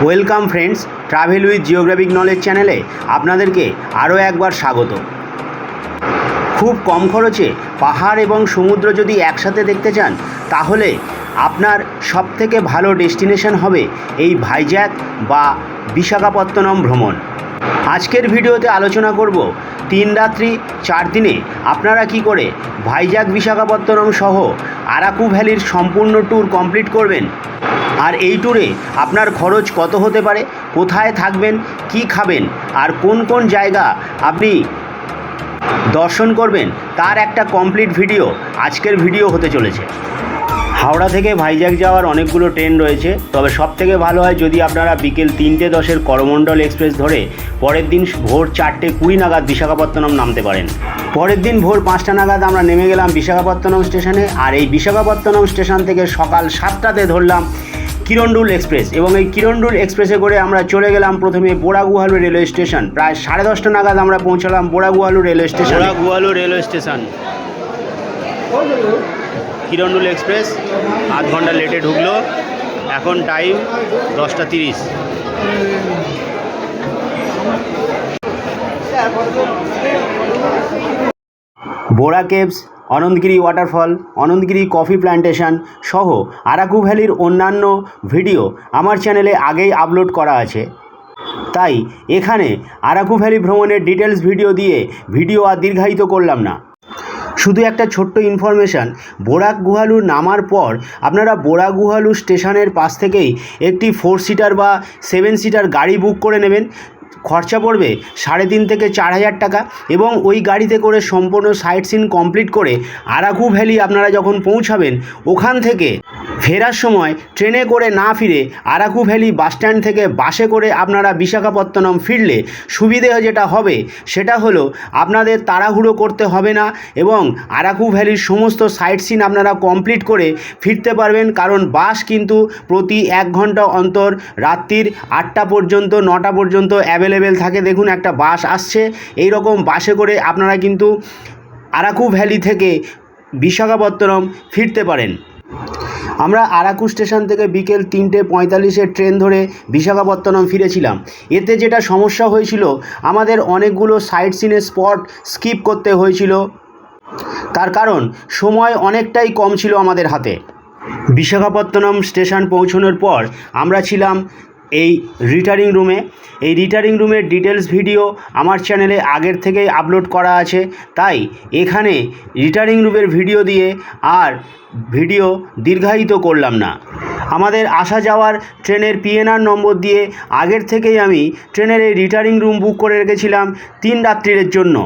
Welcome friends, travel with geographic knowledge চ্যানেলে আপনাদেরকে আরও একবার স্বাগত। খুব কম খরচে পাহাড় এবং সমুদ্র যদি একসাথে দেখতে চান তাহলে আপনার সবথেকে ভালো ডেস্টিনেশন হবে এই ভাইজ্যাক বা বিশাখাপত্তনম ভ্রমণ। আজকের ভিডিওতে আলোচনা করব 3 রাত্রি 4 দিনে আপনারা কি করে ভাইজ্যাক বিশাখাপত্তনম সহ আরাকু ভ্যালির সম্পূর্ণ ট্যুর কমপ্লিট করবেন, আর এই ট্যুরে আপনার খরচ কত হতে পারে, কোথায় থাকবেন, কি খাবেন, আর কোন কোন জায়গা আপনি দর্শন করবেন তার একটা কমপ্লিট ভিডিও আজকের ভিডিও হতে চলেছে। হাওড়া থেকে ভাইজ্যাক যাওয়ার অনেকগুলো ট্রেন রয়েছে, তবে সবথেকে ভালো হয় যদি আপনারা বিকেল 3:10 করমণ্ডল এক্সপ্রেস ধরে পরের দিন ভোর 4:20 নাগাদ বিশাখাপত্তনম নামতে পারেন। পরের দিন ভোর 5টা নাগাদ আমরা নেমে গেলাম বিশাখাপত্তনম স্টেশনে, আর এই বিশাখাপত্তনম স্টেশন থেকে সকাল 7টাতে ধরলাম কিরণডুল এক্সপ্রেস, এবং এই কিরণডুল এক্সপ্রেসে করে আমরা চলে গেলাম প্রথমে বোড়াগুহালু রেলওয়ে স্টেশন। প্রায় 10:30 নাগাদ আমরা পৌঁছালাম Borraguhalu railway station. Kirandul express আধ ঘন্টা লেটে ঢুকলো, এখন time 10:30। Borra caves, Ananthagiri waterfall, Ananthagiri coffee plantation সহ আরাকু ভ্যালির অন্যান্য ভিডিও আমার চ্যানেলে আগেই আপলোড করা আছে, তাই এখানে আরাকু ভ্যালি ভ্রমণের ডিটেলস ভিডিও আর দীর্ঘায়িত করলাম না। শুধু একটা ছোট্ট ইনফরমেশান, বোড়াগুহালু নামার পর আপনারা বোড়াগুহালু স্টেশনের পাশ থেকেই একটি 4 সিটার বা 7 সিটার গাড়ি বুক করে নেবেন। খরচা পড়বে 3,500 থেকে 4,000 টাকা, এবং ওই গাড়িতে করে সম্পূর্ণ সাইট সিন কমপ্লিট করে আরাকু ভ্যালি আপনারা যখন পৌঁছাবেন ওখান থেকে ফেরার সময় ট্রেনে করে না ফিরে আরাকু ভ্যালি বাসস্ট্যান্ড থেকে বাসে করে আপনারা বিশাখাপত্তনম ফিরলে সুবিধে যেটা হবে সেটা হলো আপনাদের তাড়াহুড়ো করতে হবে না, এবং আরাকু ভ্যালির সমস্ত সাইট সিন আপনারা কমপ্লিট করে ফিরতে পারবেন। কারণ বাস কিন্তু প্রতি 1 ঘন্টা অন্তর রাত্রির 8টা পর্যন্ত 9টা পর্যন্ত অ্যাভেলেবেল থাকে। দেখুন একটা বাস আসছে, এই রকম বাসে করে আপনারা কিন্তু আরাকু ভ্যালি থেকে বিশাখাপত্তনম ফিরতে পারেন। আমরা আরাকু স্টেশন থেকে বিকেল 3:45 ট্রেন ধরে বিশাখাপত্তনম ফিরেছিলাম। এতে যেটা সমস্যা হয়েছিল, আমাদের অনেকগুলো সাইট সিনের স্পট স্কিপ করতে হয়েছিল, তার কারণ সময় অনেকটাই কম ছিল আমাদের হাতে। বিশাখাপত্তনম স্টেশন পৌঁছানোর পর আমরা ছিলাম এই রিটার্নিং রুমে। এই রিটার্নিং রুমের ডিটেলস ভিডিও আমার চ্যানেলে আগের থেকেই আপলোড করা আছে, তাই এখানে রিটার্নিং রুমের ভিডিও দিয়ে আর ভিডিও দীর্ঘায়িত করলাম না। আমাদের আসা যাওয়ার ট্রেনের পিএনআর নম্বর দিয়ে আগের থেকেই আমি ট্রেনের এই রিটার্নিং রুম বুক করে রেখেছিলাম 3 রাত্রির জন্য।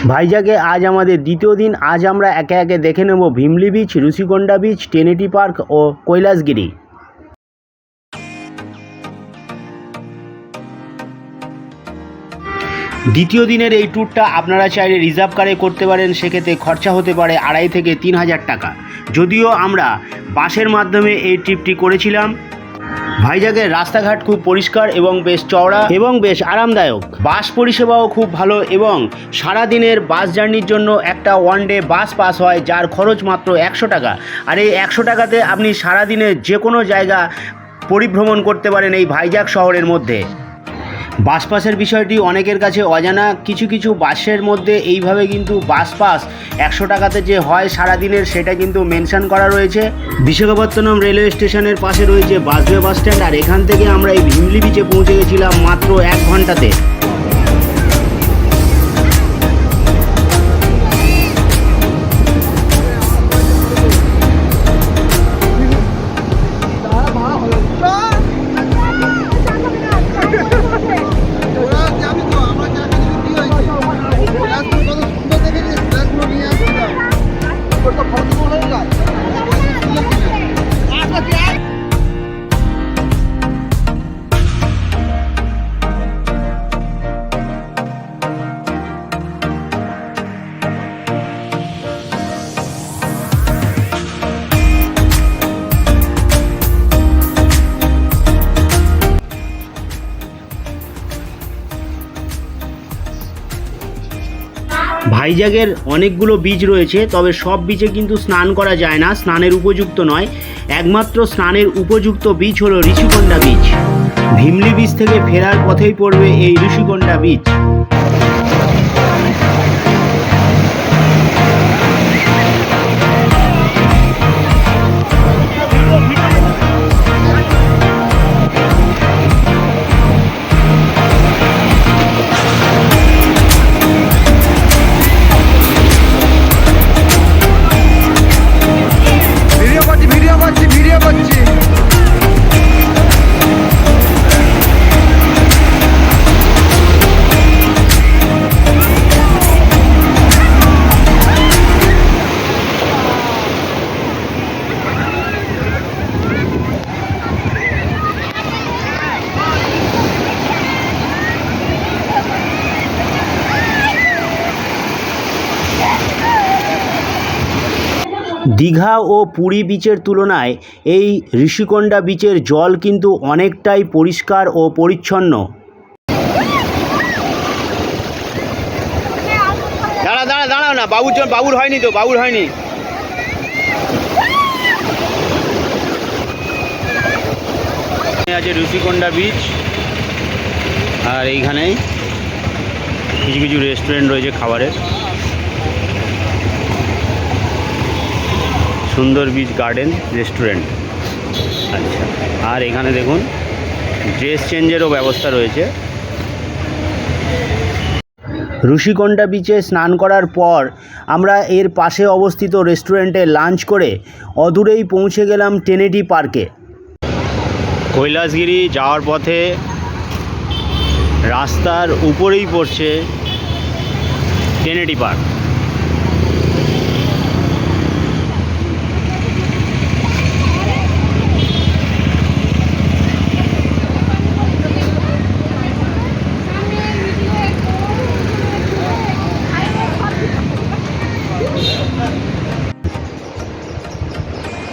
ভাইজ্যাকে আজ আমাদের দ্বিতীয় দিন। আজ আমরা একে একে দেখে নেব Bheemili beach, Rishikonda beach, Tenneti park ও কৈলাসগিরি। দ্বিতীয় দিনের এই ট্যুরটা আপনারা চাইলে রিজার্ভ কারে করতে পারেন, সেক্ষেত্রে খরচা হতে পারে 2,500 থেকে 3,000 টাকা। যদিও আমরা বাসের মাধ্যমে এই ট্রিপটি করেছিলাম। ভাইজ্যাকের রাস্তাঘাট খুব পরিষ্কার এবং বেশ চওড়া এবং বেশ আরামদায়ক। বাস পরিষেবাও খুব ভালো, এবং সারাদিনের বাস জার্নির জন্য একটা 1 ডে বাস পাস হয়, যার খরচ মাত্র 100 টাকা। আর এই 100 টাকাতে আপনি সারাদিনের যে কোনো জায়গা পরিভ্রমণ করতে পারেন এই ভাইজ্যাক শহরের মধ্যে। বাস পাসের বিষয়টি অনেকের কাছে অজানা। কিছু বাসের মধ্যে এইভাবে কিন্তু বাস পাস 100 টাকাতে যে হয় সারাদিনের, সেটা কিন্তু মেনশন করা রয়েছে। বিশাখাপত্তনম রেলওয়ে স্টেশনের পাশে রয়েছে বাসওয়ে বাস স্ট্যান্ড, আর এখান থেকে আমরা এই ভিমলি বিচে পৌঁছে গেছিলাম মাত্র 1 ঘন্টাতে। ভাইজ্যাকের অনেকগুলো বিচ রয়েছে, তবে সব বিচে কিন্তু স্নান করা যায় না, স্নানের উপযুক্ত নয়। একমাত্র স্নানের উপযুক্ত বিচ হলো ঋষিকোন্ডা বিচ। ভিমলি বিচ থেকে ফেরার পথেই পড়বে এই ঋষিকোন্ডা বিচ। ভিডিও করছি। দীঘা ও পুরী বিচের তুলনায় এই ঋষিকোন্ডা বিচের জল কিন্তু অনেকটাই পরিষ্কার ও পরিচ্ছন্ন। দাঁড়াও না, বাবুর হয়নি তো, বাবুর হয়নি। আছে ঋষিকোন্ডা বিচ, আর এইখানেই কিছু কিছু রেস্টুরেন্ট রয়েছে খাবারের। সুন্দর বিচ গার্ডেন রেস্টুরেন্ট। আচ্ছা, আর এখানে দেখুন ড্রেস চেঞ্জেরও ব্যবস্থা রয়েছে। ঋষিকোন্ডা বিচে স্নান করার পর আমরা এর পাশে অবস্থিত রেস্টুরেন্টে লাঞ্চ করে অদূরেই পৌঁছে গেলাম টেনেটি পার্কে। কৈলাসগিরি যাওয়ার পথে রাস্তার উপরেই পড়ছে টেনেটি পার্ক।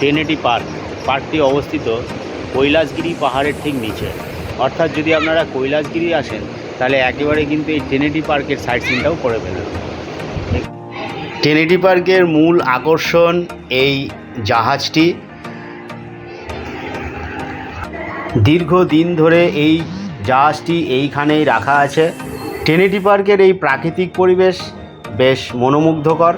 টেনেটি পার্কটি অবস্থিত কৈলাসগিরি পাহাড়ের ঠিক নিচে। অর্থাৎ যদি আপনারা কৈলাসগিরি আসেন তাহলে একেবারে কিন্তু এই টেনেটি পার্কের সাইট সিনটাও করে ফেলবেন। টেনেটি পার্কের মূল আকর্ষণ এই জাহাজটি। দীর্ঘদিন ধরে এই জাহাজটি এইখানেই রাখা আছে। টেনেটি পার্কের এই প্রাকৃতিক পরিবেশ বেশ মনোমুগ্ধকর।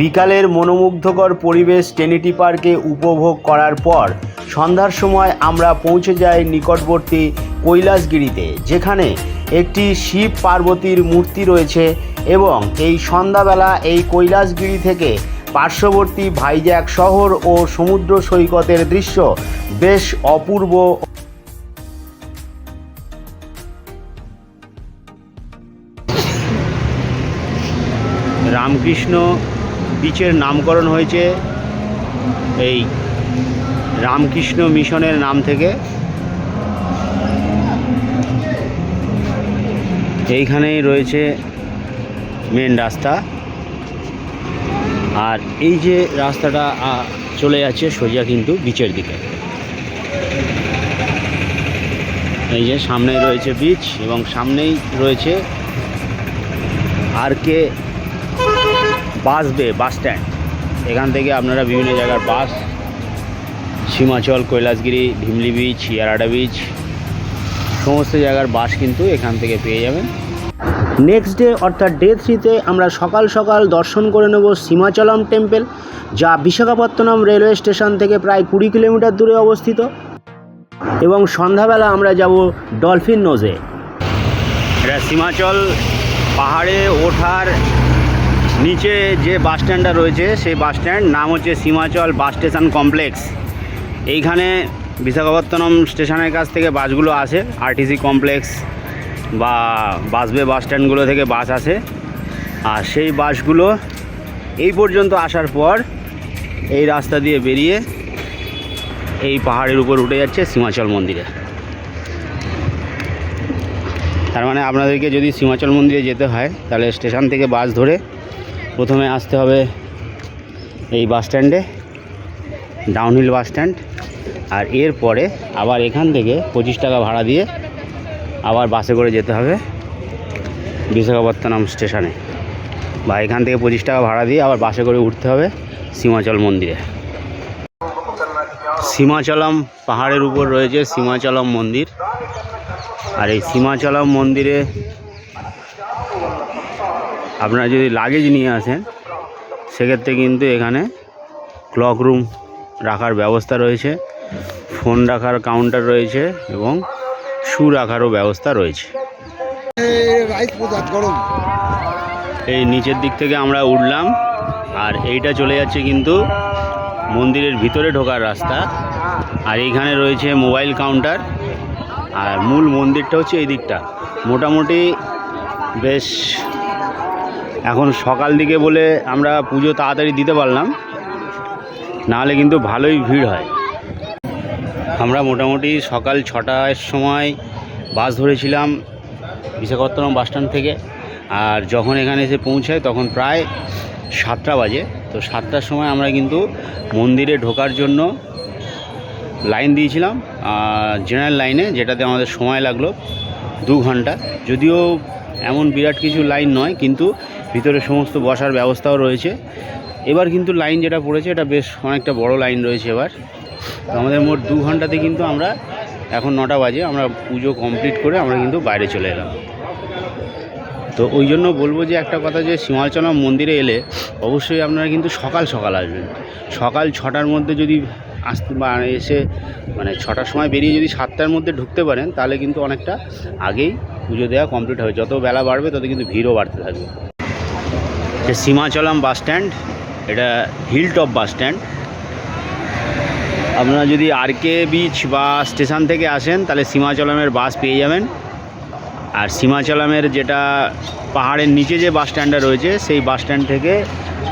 বিকালের মনোমুগ্ধকর পরিবেশ টেনেটি পার্কে উপভোগ করার পর সন্ধ্যার সময় আমরা পৌঁছে যাই নিকটবর্তী কৈলাসগিরিতে, যেখানে একটি শিব পার্বতীর মূর্তি রয়েছে এবং এই সন্ধ্যাবেলা এই কৈলাসগিরি থেকে পার্শ্ববর্তী ভাইজ্যাক শহর ও সমুদ্র সৈকতের দৃশ্য বেশ অপূর্ব। রামকৃষ্ণ বিচের নামকরণ হয়েছে এই রামকৃষ্ণ মিশনের নাম থেকে। এইখানেই রয়েছে মেন রাস্তা, আর এই যে রাস্তাটা চলে যাচ্ছে সোজা কিন্তু বিচের দিকে। এই যে সামনেই রয়েছে বিচ এবং সামনেই রয়েছে আরকে বাস স্ট্যান্ড। এখান থেকে আপনারা বিভিন্ন জায়গার বাস, সীমাচল, কৈলাসগিরি, ভিমলি বিচ, ইয়ারাডা বিচ, সমস্ত জায়গার বাস কিন্তু এখান থেকে পেয়ে যাবেন। নেক্সট ডে অর্থাৎ ডে 3-তে আমরা সকাল সকাল দর্শন করে নেব সীমাচলম টেম্পল, যা বিশাখাপত্তনম রেলওয়ে স্টেশন থেকে প্রায় 20 কিলোমিটার দূরে অবস্থিত, এবং সন্ধ্যাবেলা আমরা যাব ডলফিন নোজে। এটা সীমাচল পাহাড়ে ওঠার নিচে যে বাস স্ট্যান্ডটা রয়েছে সেই বাস স্ট্যান্ড নাম হচ্ছে সীমাচল বাস স্টেশন কমপ্লেক্স। এইখানে বিশাখাপত্তনম স্টেশনের কাছ থেকে বাসগুলো আসে, আরটিসি কমপ্লেক্স বা বাসবে বাস স্ট্যান্ডগুলো থেকে বাস আসে, আর সেই বাসগুলো এই পর্যন্ত আসার পর এই রাস্তা দিয়ে বেরিয়ে এই পাহাড়ের উপর উঠে যাচ্ছে সীমাচল মন্দিরে। তার মানে আপনাদেরকে যদি সীমাচল মন্দিরে যেতে হয় তাহলে স্টেশন থেকে বাস ধরে প্রথমে আসতে হবে এই বাস স্ট্যান্ডে, ডাউনহিল বাস স্ট্যান্ড, আর এরপরে আবার এখান থেকে 25 টাকা ভাড়া দিয়ে আবার বাসে করে যেতে হবে বিশাখাপত্তনম স্টেশনে, বা এখান থেকে 25 টাকা ভাড়া দিয়ে আবার বাসে করে উঠতে হবে সীমাচল মন্দিরে। সীমাচলম পাহাড়ের উপর রয়েছে সীমাচলম মন্দির। আর এই সীমাচলম মন্দিরে আপনারা যদি লাগেজ নিয়ে আসেন সেক্ষেত্রে কিন্তু এখানে ক্লক রুম রাখার ব্যবস্থা রয়েছে, ফোন রাখার কাউন্টার রয়েছে এবং শু রাখারও ব্যবস্থা রয়েছে। এই নিচের দিক থেকে আমরা উঠলাম আর এইটা চলে যাচ্ছে কিন্তু মন্দিরের ভিতরে ঢোকার রাস্তা। আর এইখানে রয়েছে মোবাইল কাউন্টার। আর মূল মন্দিরটা হচ্ছে এই দিকটা। মোটামুটি বেশ এখন সকাল দিকে বলে আমরা পুজো তাড়াতাড়ি দিতে পারলাম, নাহলে কিন্তু ভালোই ভিড় হয়। আমরা মোটামুটি সকাল 6টার সময় বাস ধরেছিলাম বিশাখাপত্তনম বাসস্ট্যান্ড থেকে। আর যখন এখানে এসে পৌঁছায় তখন প্রায় 7টা বাজে। তো 7টার সময় আমরা কিন্তু মন্দিরে ঢোকার জন্য লাইন দিয়েছিলাম জেনারেল লাইনে, যেটাতে আমাদের সময় লাগলো 2 ঘন্টা। যদিও এমন বিরাট কিছু লাইন নয়, কিন্তু ভিতরে সমস্ত বসার ব্যবস্থাও রয়েছে। এবার কিন্তু লাইন যেটা পড়েছে এটা বেশ অনেকটা বড় লাইন রয়েছে এবার। তো আমাদের মোট 2 ঘন্টাতে কিন্তু আমরা এখন 9টা বাজে, আমরা পুজো কমপ্লিট করে আমরা কিন্তু বাইরে চলে এলাম। তো ওই জন্য বলবো যে একটা কথা, যে সীমাচলম মন্দিরে এলে অবশ্যই আপনারা কিন্তু সকাল সকাল আসবেন। সকাল 6টার মধ্যে যদি আসতে এসে 6টার সময় বেরিয়ে যদি 7টার মধ্যে ঢুকতে পারেন তাহলে কিন্তু অনেকটা আগেই পুজো দেওয়া কমপ্লিট হবে। যত বেলা বাড়বে তত কিন্তু ভিড়ও বাড়তে থাকবে। যে সীমাচলম বাস স্ট্যান্ড, এটা হিল টপ বাস স্ট্যান্ড। আপনারা যদি RK বিচ বা স্টেশন থেকে আসেন তাহলে সীমাচলমের বাস পেয়ে যাবেন। আর সীমাচলমের যেটা পাহাড়ের নিচে যে বাস স্ট্যান্ডটা রয়েছে সেই বাস স্ট্যান্ড থেকে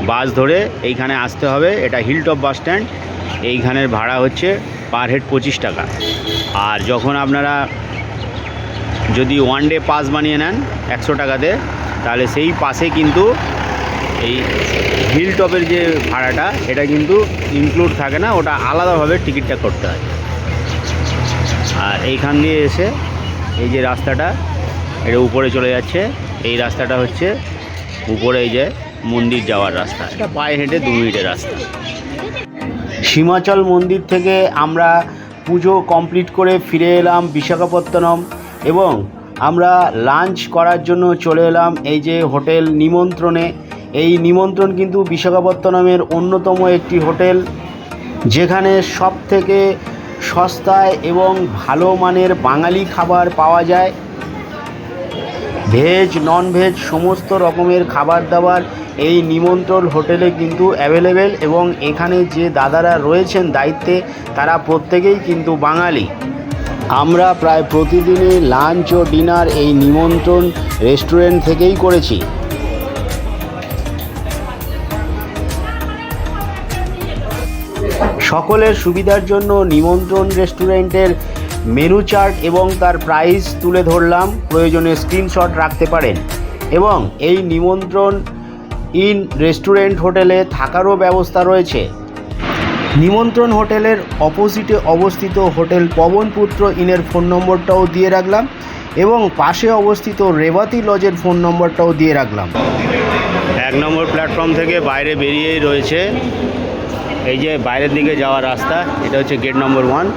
বাস ধরে এইখানে আসতে হবে। এটা হিল টপ বাস স্ট্যান্ড। এইখানের ভাড়া হচ্ছে পার হেড 25 টাকা। আর যখন আপনারা যদি 1 ডে পাস বানিয়ে নেন 100 টাকাতে, তাহলে সেই পাসে কিন্তু এই হিল টপের যে ভাড়াটা এটা কিন্তু ইনক্লুড থাকে না, ওটা আলাদাভাবে টিকিটটা করতে হয়। আর এইখান দিয়ে এসে এই যে রাস্তাটা এটা উপরে চলে যাচ্ছে, এই রাস্তাটা হচ্ছে উপরে এই যে মন্দির যাওয়ার রাস্তা। এটা পায়ে হেঁটে 2 মিনিটের রাস্তা। সীমাচল মন্দির থেকে আমরা পুজো কমপ্লিট করে ফিরে এলাম বিশাখাপত্তনম এবং আমরা লাঞ্চ করার জন্য চলে এলাম এই যে হোটেল নিমন্ত্রণে। এই নিমন্ত্রণ কিন্তু বিশাখাপত্তনমের অন্যতম একটি হোটেল, যেখানে সব থেকে সস্তায় এবং ভালো মানের বাঙালি খাবার পাওয়া যায়। ভেজ নন ভেজ সমস্ত রকমের খাবার দাবার এই নিমন্ত্রণ হোটেলে কিন্তু অ্যাভেলেবেল। এবং এখানে যে দাদারা রয়েছেন দায়িত্বে তারা প্রত্যেকেই কিন্তু বাঙালি। আমরা প্রায় প্রতিদিনই লাঞ্চ ও ডিনার এই নিমন্ত্রণ রেস্টুরেন্ট থেকেই করেছি। সকলের সুবিধার জন্য নিমন্ত্রণ রেস্টুরেন্টের মেনু চার্ট এবং তার প্রাইস তুলে ধরলাম, প্রয়োজনে স্ক্রিনশট রাখতে পারেন। এবং এই নিমন্ত্রণ ইন রেস্টুরেন্ট হোটেলে থাকারও ব্যবস্থা রয়েছে। নিমন্ত্রণ হোটেলের অপোজিটে অবস্থিত হোটেল পবনপুত্র ইনের ফোন নম্বরটাও দিয়ে রাখলাম এবং পাশে অবস্থিত রেবাতি লজের ফোন নম্বরটাও দিয়ে রাখলাম। 1 নম্বর প্ল্যাটফর্ম থেকে বাইরে বেরিয়েই রয়েছে এই যে বাইরের দিকে যাওয়ার রাস্তা, এটা হচ্ছে গেট নম্বর 1।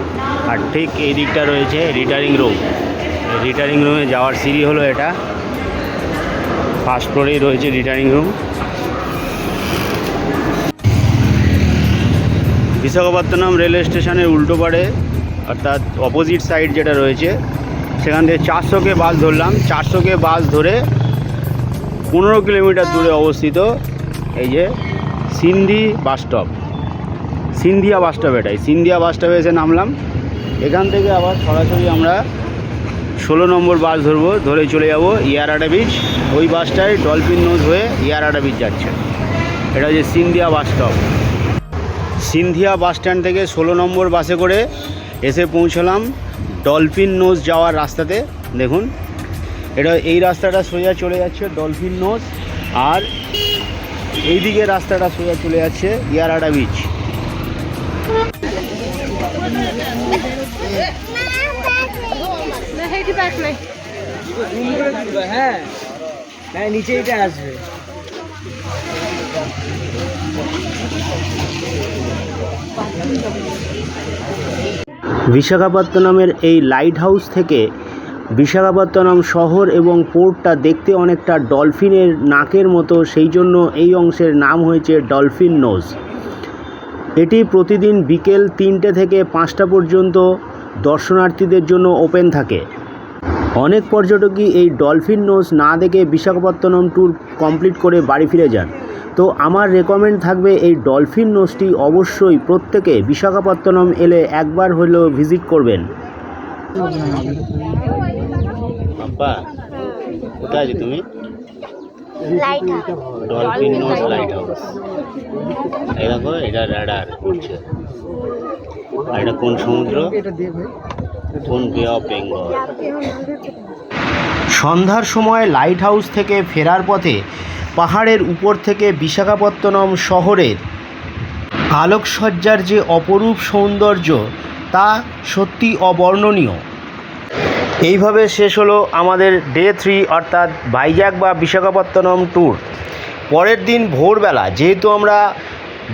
আর ঠিক এই দিকটা রয়েছে রিটার্নিং রুম। রিটার্নিং রুমে যাওয়ার সিঁড়ি হলো এটা। ফার্স্ট ফ্লোরেই রয়েছে রিটার্নিং রুম। বিশাখাপত্তনম রেলওয়ে স্টেশনের উল্টো পাড়ে অর্থাৎ অপোজিট সাইড যেটা রয়েছে সেখান থেকে 400 বাস ধরলাম। 400 বাস ধরে 15 কিলোমিটার দূরে অবস্থিত এই যে Sindhi bus stop, Scindia bus stop. এটাই সিন্ধিয়া বাস স্টপে এসে নামলাম। এখান থেকে আবার সরাসরি আমরা 16 নম্বর বাস ধরবো, ধরে চলে যাব ইয়ারাডা বিচ। ওই বাসটায় ডলফিন নোজ হয়ে ইয়ারাডা বিচ যাচ্ছে। এটা হচ্ছে Scindia bus stop. Scindia bus stand থেকে 16 নম্বর বাসে করে এসে পৌঁছলাম ডলফিন নোজ যাওয়ার রাস্তাতে। দেখুন এটা এই রাস্তাটা সোজা চলে যাচ্ছে ডলফিন নোজ, আর এই দিকে রাস্তাটা সোজা চলে যাচ্ছে ইয়ারাডা বিচ। হ্যাঁ নিচে এটা আসবে। বিশাখাপত্তনমের এই লাইট হাউস থেকে বিশাখাপত্তনম শহর এবং পোর্টটা দেখতে অনেকটা ডলফিনের নাকের মতো, সেই জন্য এই অংশের নাম হয়েছে ডলফিন নোজ। এটি প্রতিদিন বিকেল 3টে থেকে 5টা পর্যন্ত দর্শনার্থীদের জন্য ওপেন থাকে। অনেক পর্যটকই এই ডলফিন নোজ না দেখে বিশাখাপত্তনম ট্যুর কমপ্লিট করে বাড়ি ফিরে যান। তো আমার রেকমেন্ড থাকবে এই ডলফিন নোজটি অবশ্যই প্রত্যেকে বিশাখাপত্তনম এলে একবার হলেও ভিজিট করবেন। বাবা, কোথায় আছো তুমি? Dolphin nose lighthouse. এই দেখো, এটা রাডার করছে। আর এটা কোন সমুদ্র? কোন বে অফ বেঙ্গল। সন্ধ্যার সময় লাইট হাউস থেকে ফেরার পথে পাহাড়ের উপর থেকে বিশাখাপত্তনম শহরের আলোকসজ্জার যে অপরূপ সৌন্দর্য, তা সত্যি অবর্ণনীয়। এইভাবে শেষ হলো আমাদের ডে 3 অর্থাৎ ভাইজ্যাক বা বিশাখাপত্তনম ট্যুর। পরের দিন ভোরবেলা, যেহেতু আমরা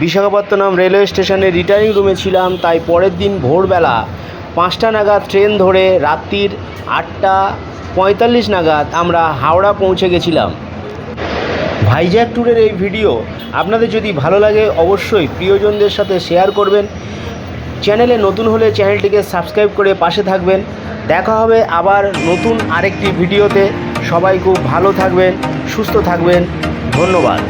বিশাখাপত্তনম রেলওয়ে স্টেশনে রিটার্নিং রুমে ছিলাম, তাই পরের দিন ভোরবেলা 5টা নাগাদ ট্রেন ধরে রাত্রির 8টা 45 নাগাদ আমরা হাওড়া পৌঁছে গেছিলাম। ভাইজ্যাক ট্যুরের এই ভিডিও আপনাদের যদি ভালো লাগে অবশ্যই প্রিয়জনদের সাথে শেয়ার করবেন। চ্যানেলে নতুন হলে চ্যানেলটিকে সাবস্ক্রাইব করে পাশে থাকবেন। দেখা হবে আবার নতুন আরেকটি ভিডিওতে। সবাই খুব ভালো থাকবেন, সুস্থ থাকবেন। ধন্যবাদ।